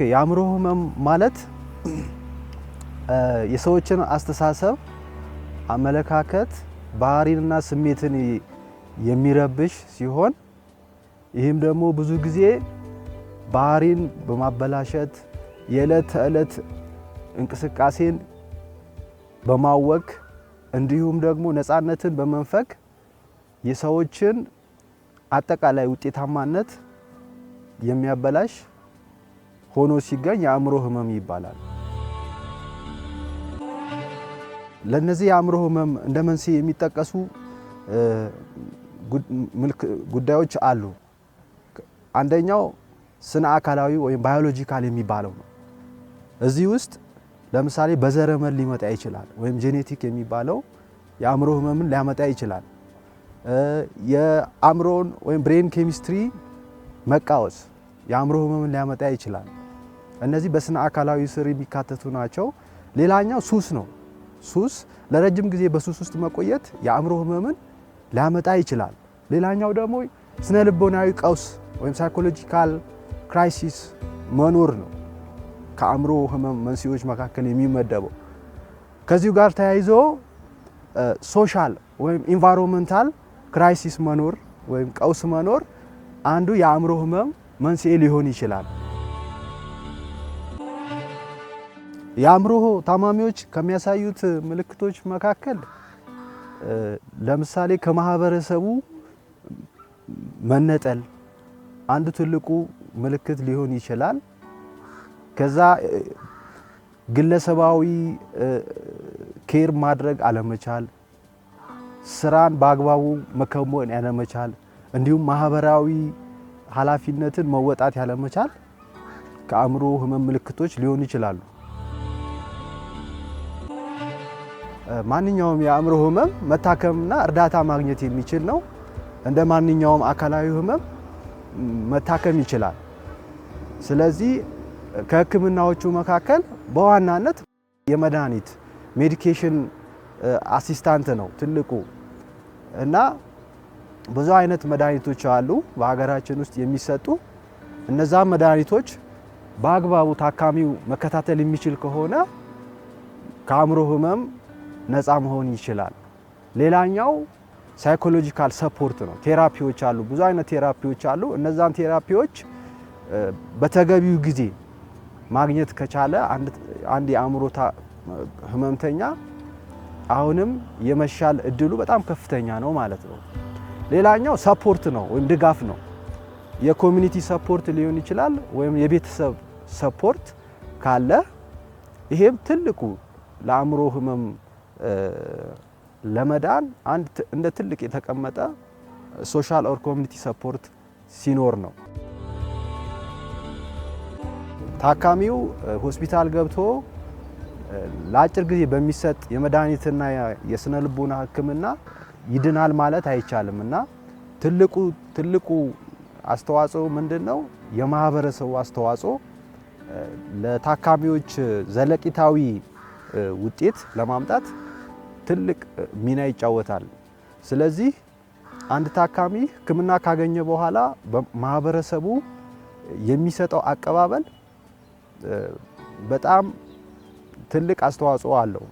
የአእምሮ ህመም ማለት የሰዎችን አስተሳሰብ፣ አመለካከት፣ ባህሪንና ስሜትን የሚረብሽ ሲሆን ይህም ደግሞ ብዙ ጊዜ ባህሪን በማበላሸት የዕለት ተዕለት እንቅስቃሴን በማወክ እንዲሁም ደግሞ ነፃነትን በመንፈግ የሰዎችን አጠቃላይ ውጤታማነት የሚያበላሽ ሆኖ ሲገኝ የአእምሮ ህመም ይባላል። ለነዚህ የአእምሮ ህመም እንደ መንስኤ የሚጠቀሱ ጉዳዮች አሉ። አንደኛው ስነ አካላዊ ወይም ባዮሎጂካል የሚባለው ነው። እዚህ ውስጥ ለምሳሌ በዘረመል ሊመጣ ይችላል ወይም ጄኔቲክ የሚባለው የአእምሮ ህመምን ሊያመጣ ይችላል። የአእምሮን ወይም ብሬን ኬሚስትሪ መቃወስ የአእምሮ ህመምን ሊያመጣ ይችላል። እነዚህ በስነ አካላዊ ስር የሚካተቱ ናቸው። ሌላኛው ሱስ ነው። ሱስ ለረጅም ጊዜ በሱስ ውስጥ መቆየት የአእምሮ ህመምን ሊያመጣ ይችላል። ሌላኛው ደግሞ ስነ ልቦናዊ ቀውስ ወይም ሳይኮሎጂካል ክራይሲስ መኖር ነው ከአእምሮ ህመም መንስኤዎች መካከል የሚመደበው። ከዚሁ ጋር ተያይዞ ሶሻል ወይም ኢንቫይሮንመንታል ክራይሲስ መኖር ወይም ቀውስ መኖር አንዱ የአእምሮ ህመም መንስኤ ሊሆን ይችላል። የአእምሮ ታማሚዎች ከሚያሳዩት ምልክቶች መካከል ለምሳሌ ከማህበረሰቡ መነጠል አንዱ ትልቁ ምልክት ሊሆን ይችላል። ከዛ ግለሰባዊ ኬር ማድረግ አለመቻል፣ ስራን በአግባቡ መከወን ያለመቻል፣ እንዲሁም ማህበራዊ ኃላፊነትን መወጣት ያለመቻል ከአእምሮ ህመም ምልክቶች ሊሆኑ ይችላሉ። ማንኛውም የአእምሮ ህመም መታከምና እርዳታ ማግኘት የሚችል ነው። እንደ ማንኛውም አካላዊ ህመም መታከም ይችላል። ስለዚህ ከህክምናዎቹ መካከል በዋናነት የመድኃኒት ሜዲኬሽን አሲስታንት ነው ትልቁ እና ብዙ አይነት መድኃኒቶች አሉ በሀገራችን ውስጥ የሚሰጡ። እነዛ መድኃኒቶች በአግባቡ ታካሚው መከታተል የሚችል ከሆነ ከአእምሮ ህመም ነፃ መሆን ይችላል። ሌላኛው ሳይኮሎጂካል ሰፖርት ነው። ቴራፒዎች አሉ፣ ብዙ አይነት ቴራፒዎች አሉ። እነዛን ቴራፒዎች በተገቢው ጊዜ ማግኘት ከቻለ አንድ የአእምሮ ህመምተኛ አሁንም የመሻል እድሉ በጣም ከፍተኛ ነው ማለት ነው። ሌላኛው ሰፖርት ነው ወይም ድጋፍ ነው። የኮሚኒቲ ሰፖርት ሊሆን ይችላል ወይም የቤተሰብ ሰፖርት ካለ ይሄም ትልቁ ለአእምሮ ህመም ለመዳን እንደ ትልቅ የተቀመጠ ሶሻል ኦር ኮሚኒቲ ሰፖርት ሲኖር ነው። ታካሚው ሆስፒታል ገብቶ ለአጭር ጊዜ በሚሰጥ የመድኃኒትና የስነ ልቦና ህክምና ይድናል ማለት አይቻልም እና ትልቁ አስተዋጽኦ ምንድነው? የማህበረሰቡ አስተዋጽኦ ለታካሚዎች ዘለቂታዊ ውጤት ለማምጣት ትልቅ ሚና ይጫወታል። ስለዚህ አንድ ታካሚ ህክምና ካገኘ በኋላ በማህበረሰቡ የሚሰጠው አቀባበል በጣም ትልቅ አስተዋጽኦ አለው።